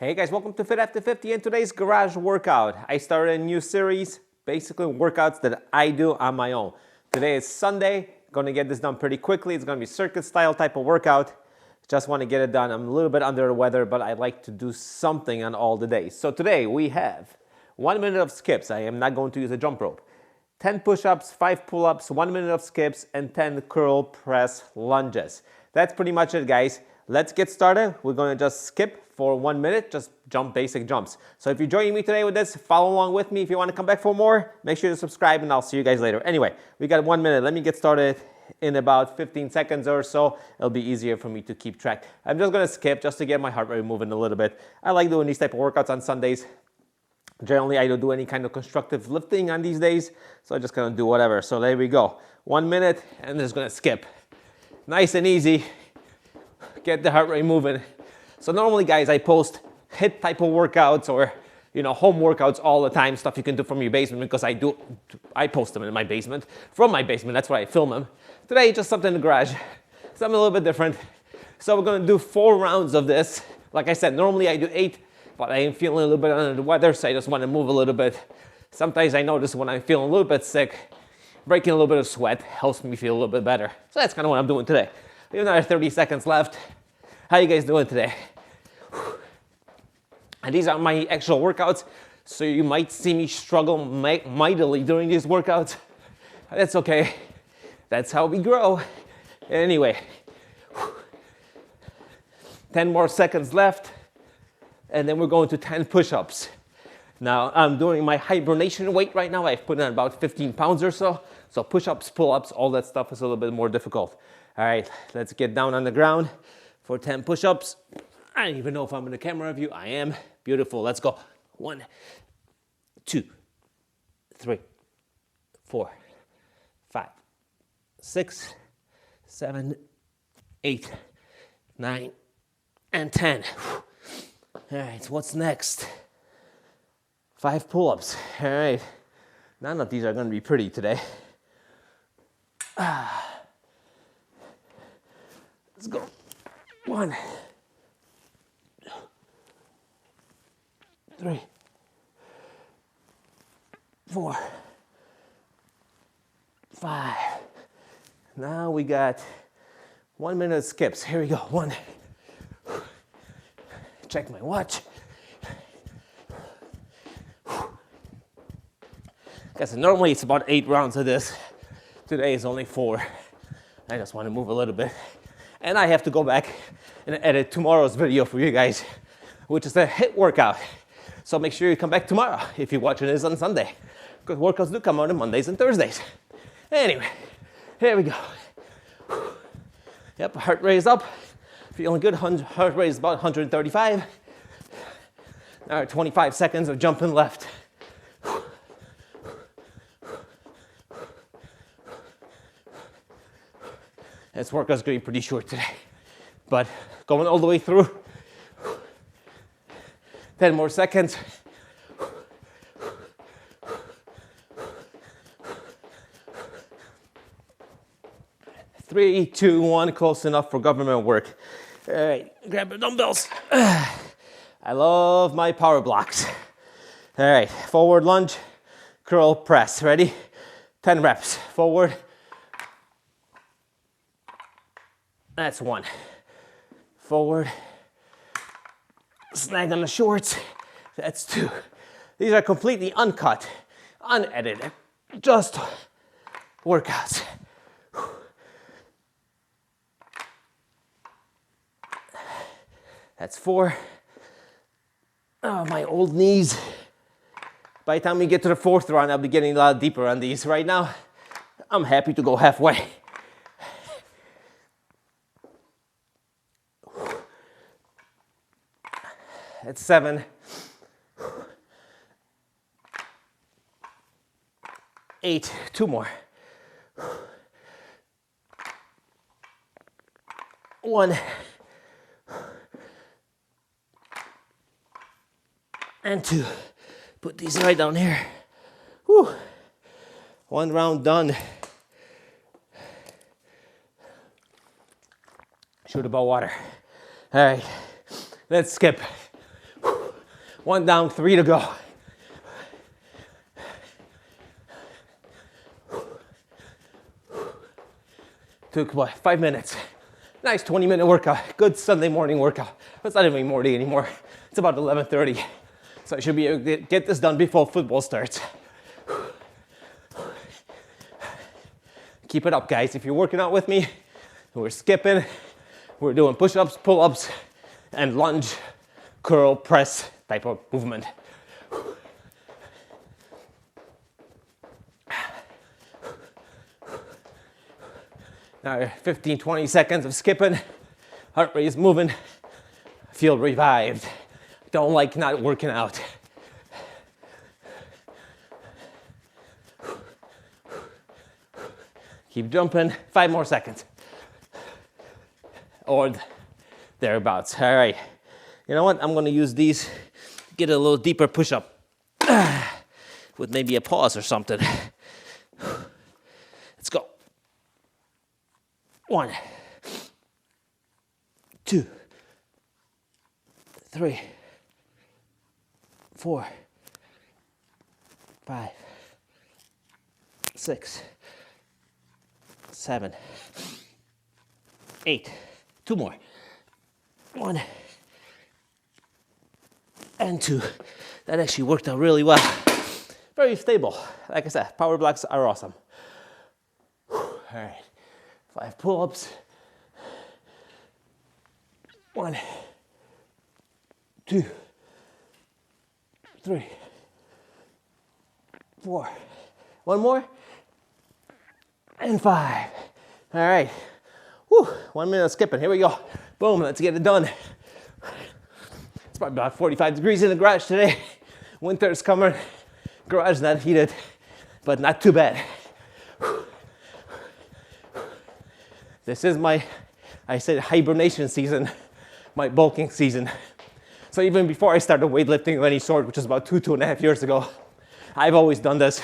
Hey guys, welcome to Fit After 50 and today's garage workout. I started a new series, basically workouts that I do on my own. Today is Sunday, gonna get this done pretty quickly. It's gonna be circuit style type of workout. Just wanna get it done. I'm a little bit under the weather, but I like to do something on all the days. So today we have 1 minute of skips. I am not going to use a jump rope. 10 push-ups, 5 pull-ups, 1 minute of skips, and 10 curl press lunges. That's pretty much it, guys. Let's get started. We're gonna just skip for 1 minute, just jump basic jumps. So if you're joining me today with this, follow along with me. If you wanna come back for more, make sure to subscribe and I'll see you guys later. Anyway, we got 1 minute. Let me get started in about 15 seconds or so. It'll be easier for me to keep track. I'm just gonna skip just to get my heart rate moving a little bit. I like doing these type of workouts on Sundays. Generally, I don't do any kind of constructive lifting on these days, so I'm just gonna do whatever. So there we go. 1 minute and just gonna skip. Nice and easy. Get the heart rate moving. So normally, guys, I post HIIT type of workouts or, home workouts all the time, stuff you can do from your basement because I post them in my basement, from my basement. That's where I film them. Today, just something in the garage, something a little bit different. So we're gonna do 4 rounds of this. Like I said, normally I do 8, but I am feeling a little bit under the weather, so I just want to move a little bit. Sometimes I notice when I'm feeling a little bit sick, breaking a little bit of sweat helps me feel a little bit better. So that's kind of what I'm doing today. We have another 30 seconds left. How you guys doing today? And these are my actual workouts, so you might see me struggle mightily during these workouts. That's okay. That's how we grow. Anyway, 10 more seconds left, and then we're going to 10 push-ups. Now, I'm doing my hibernation weight right now. I've put in about 15 pounds or so. So push-ups, pull-ups, all that stuff is a little bit more difficult. All right, let's get down on the ground for 10 push-ups. I don't even know if I'm in the camera view. I am. Beautiful. Let's go. 1, 2, 3, 4, 5, 6, 7, 8, 9, and 10. All right, so what's next? 5 pull-ups. All right. None of these are going to be pretty today. Let's go. 1, 3, 4, 5. Now we got 1 minute skips. Here we go. 1. Check my watch. Guys, normally it's about 8 rounds of this. Today is only 4. I just want to move a little bit. And I have to go back and edit tomorrow's video for you guys, which is a HIIT workout. So make sure you come back tomorrow if you're watching this on Sunday, because workouts do come out on Mondays and Thursdays. Anyway, here we go. Yep, heart rate is up. Feeling good. Heart rate is about 135. Now 25 seconds of jumping left. This workout's going to be pretty short today, but going all the way through. 10 more seconds. 3, 2, 1, close enough for government work. All right, grab the dumbbells. I love my power blocks. All right, forward lunge, curl press. Ready? 10 reps. Forward. That's 1. Forward. Snag on the shorts. That's 2. These are completely uncut, unedited, just workouts. That's 4. Oh, my old knees. By the time we get to the 4th round, I'll be getting a lot deeper on these. Right now, I'm happy to go halfway. That's 7. 8. 2 more. 1. And 2. Put these right down here. Whew. 1 round done. Shoot about water. All right, let's skip. One down, 3 to go. Took what, 5 minutes. Nice 20-minute workout. Good Sunday morning workout. It's not even morning anymore. It's about 11:30. So I should be able to get this done before football starts. Keep it up, guys. If you're working out with me, we're skipping, we're doing push-ups, pull-ups, and lunge, curl, press type of movement. Now 15, 20 seconds of skipping, heart rate is moving, feel revived. Don't like not working out. Keep jumping, 5 more seconds. Or thereabouts. All right. You know what? I'm gonna use these, get a little deeper push-up with maybe a pause or something. Let's go. 1, 2, 3, 4, 5, 6, 7, 8. 2 more. 1 and 2. That actually worked out really well. Very stable. Like I said, power blocks are awesome. All right. 5 pull-ups. 1, 2, 3, 4. 1 more. And 5. All right. Whew. 1 minute of skipping. Here we go. Boom. Let's get it done. It's probably about 45 degrees in the garage today. Winter's coming. Garage not heated, but not too bad. This is my, I said, hibernation season, my bulking season. So even before I started weightlifting of any sort, which was about 2.5 years ago, I've always done this.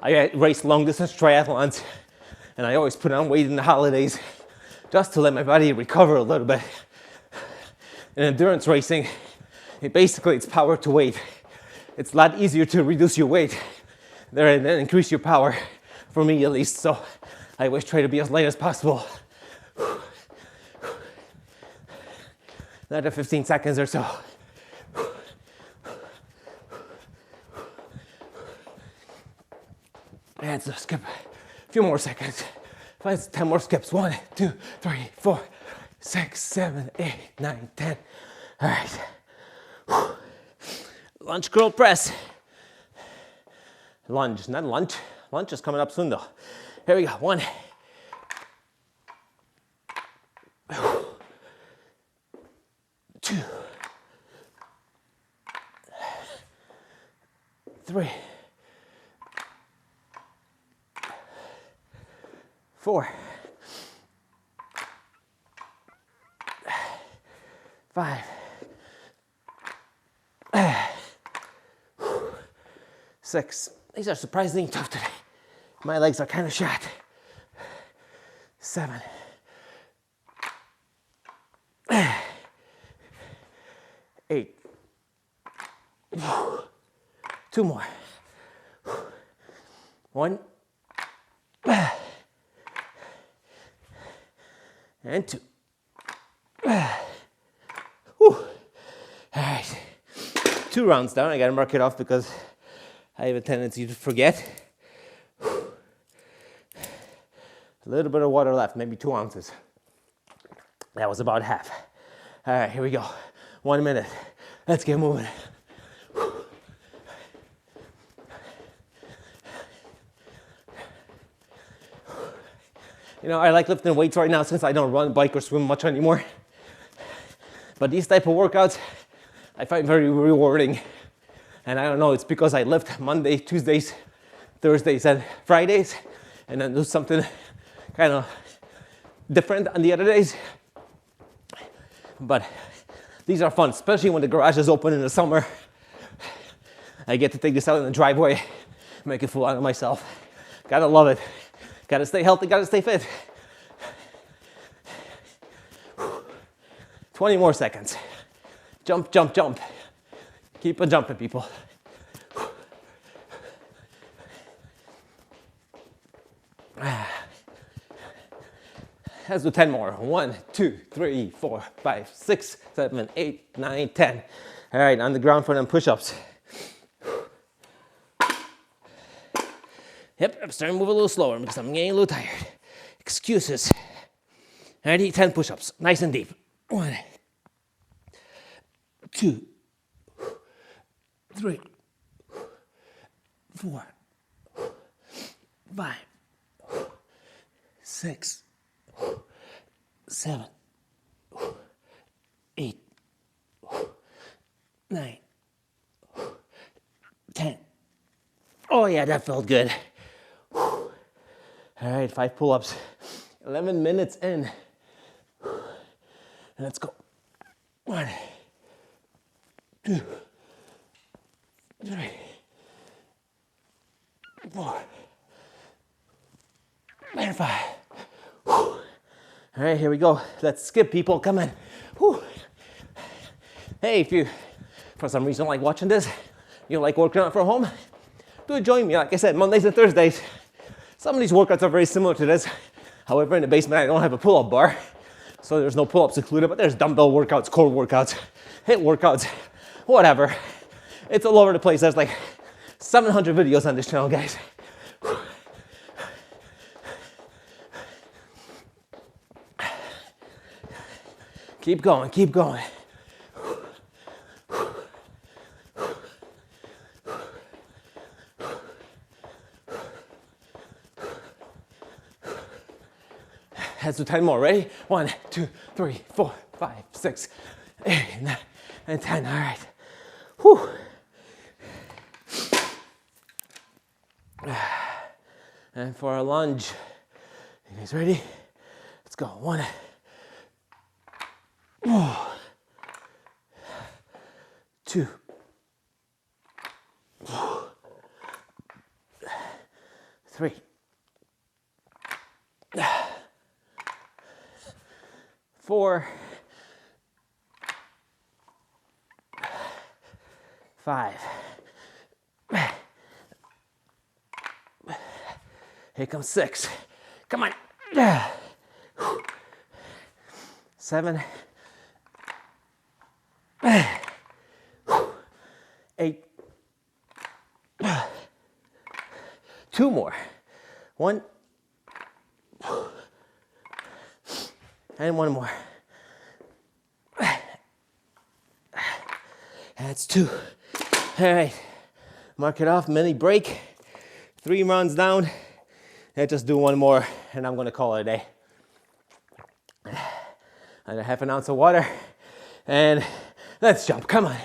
I raced long distance triathlons, and I always put on weight in the holidays just to let my body recover a little bit. In endurance racing, it's power to weight. It's a lot easier to reduce your weight than increase your power, for me at least. So I always try to be as light as possible. Another 15 seconds or so. And so skip a few more seconds. 10 more skips. 1, 2, 3, 4, 6, 7, 8, 9, 10. All right. Lunge curl press. Lunge, not lunge. Lunge is coming up soon though. Here we go. 1, 2, 3, 4, 5, 6. These are surprisingly tough today. My legs are kind of shot. 7, 8. 2 more. 1 and 2. All right. 2 rounds down. I gotta mark it off because I have a tendency to forget. A little bit of water left, maybe 2 ounces. That was about half. All right, here we go. 1 minute. Let's get moving. You know, I like lifting weights right now since I don't run, bike, or swim much anymore. But these type of workouts, I find very rewarding. And I don't know, it's because I lift Monday, Tuesdays, Thursdays, and Fridays, and then do something kind of different on the other days. But these are fun, especially when the garage is open in the summer. I get to take this out in the driveway, make a fool out of myself. Gotta love it. Gotta stay healthy, gotta stay fit. 20 more seconds. Jump, jump, jump. Keep on jumping, people. Let's do 10 more. 1, 2, 3, 4, 5, 6, 7, 8, 9, 10. All right, on the ground for them push-ups. Yep, I'm starting to move a little slower because I'm getting a little tired. Excuses. Ready? 10 push-ups, nice and deep. 1, 2, 3, 4, 5, 6, 7, 8, 9, 10. Oh yeah, that felt good. All right, 5 pull-ups. 11 minutes in. Let's go. 1, 2, 3, 4, and 5. All right, here we go. Let's skip, people. Come on. Whew. Hey, if you, for some reason, like watching this, you like working out from home, do join me. Like I said, Mondays and Thursdays. Some of these workouts are very similar to this. However, in the basement, I don't have a pull-up bar, so there's no pull-ups included, but there's dumbbell workouts, core workouts, HIIT workouts, whatever. It's all over the place. There's like 700 videos on this channel, guys. Keep going, keep going. Let's do 10 more. Ready? 1, 2, 3, 4, 5, 6, 8, 9, and 10. All right. Whew. And for our lunge, you guys ready? Let's go. 1, 2, 3, 4, 5. Here comes 6. Come on. 7, 8. 2 more. 1. And 1 more. That's 2. All right. Mark it off. Mini break. 3 rounds down. Let's just do 1 more, and I'm going to call it a day. And a half an ounce of water. And let's jump. Come on.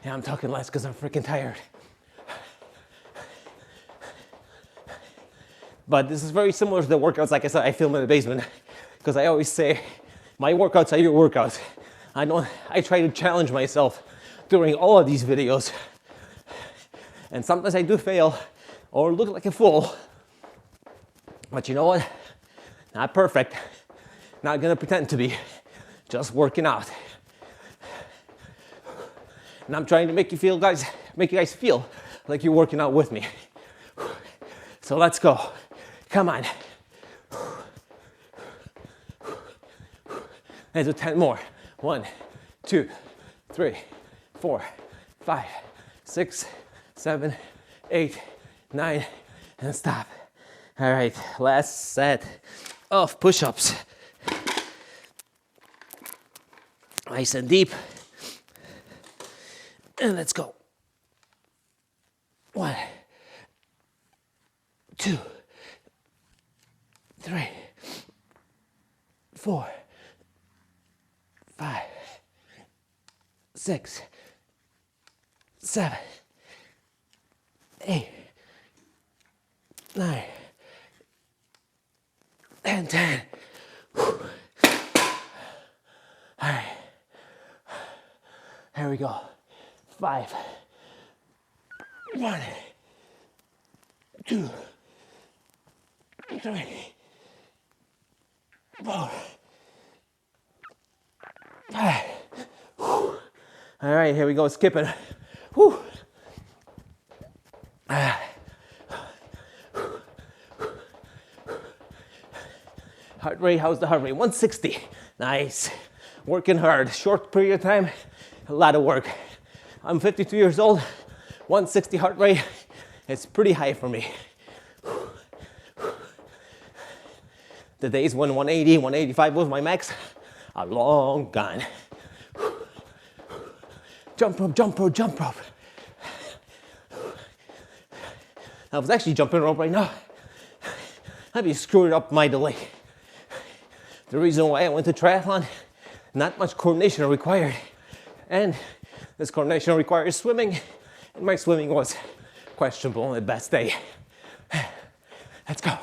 Yeah, I'm talking less because I'm freaking tired. But this is very similar to the workouts, like I said, I film in the basement. Because I always say, my workouts are your workouts. I try to challenge myself during all of these videos. And sometimes I do fail or look like a fool. But you know what? Not perfect. Not gonna pretend to be. Just working out. And I'm trying to make you guys feel like you're working out with me. So let's go. Come on. Let's do 10 more. 1, 2, 3, 4, 5, 6, 7, 8, 9, and stop. All right, last set of push-ups. Nice and deep. And let's go. 1, 2, 3, 4, 5, 6, 7, 8, 9, and 10. All right. Here we go. 5. 1, 2, 3, 4, 5. All right, here we go, skipping. Whew. Heart rate, how's the heart rate? 160. Nice. Working hard. Short period of time, a lot of work. I'm 52 years old. 160 heart rate. It's pretty high for me. The days when 180, 185 was my max are long gone. Jump rope, jump rope, jump rope. I was actually jumping rope right now. I'd be screwing up my delay. The reason why I went to triathlon, not much coordination required. And this coordination requires swimming, and my swimming was questionable on the best day. Let's go.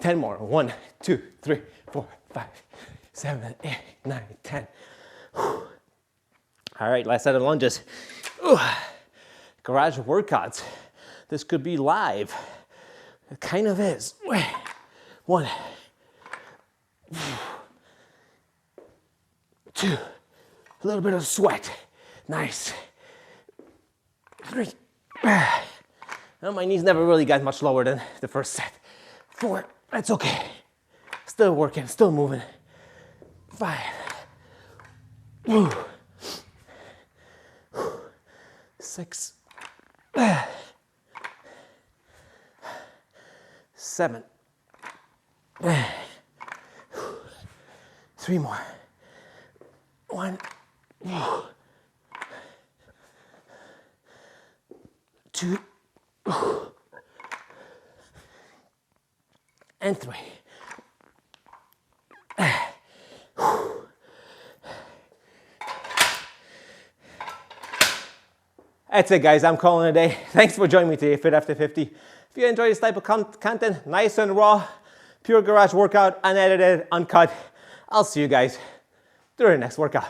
10 more. 1, 2, 3, 4, 5, 7, 8, 9, 10. All right, last set of lunges. Garage workouts. This could be live. It kind of is. 1, 2, a little bit of sweat. Nice. 3. Well, my knees never really got much lower than the first set. 4, that's okay. Still working, still moving. 5. 6. 7. 3 more. 1. 2. And 3. That's it, guys. I'm calling it a day. Thanks for joining me today, Fit After 50. If you enjoy this type of content, nice and raw, pure garage workout, unedited, uncut, I'll see you guys during the next workout.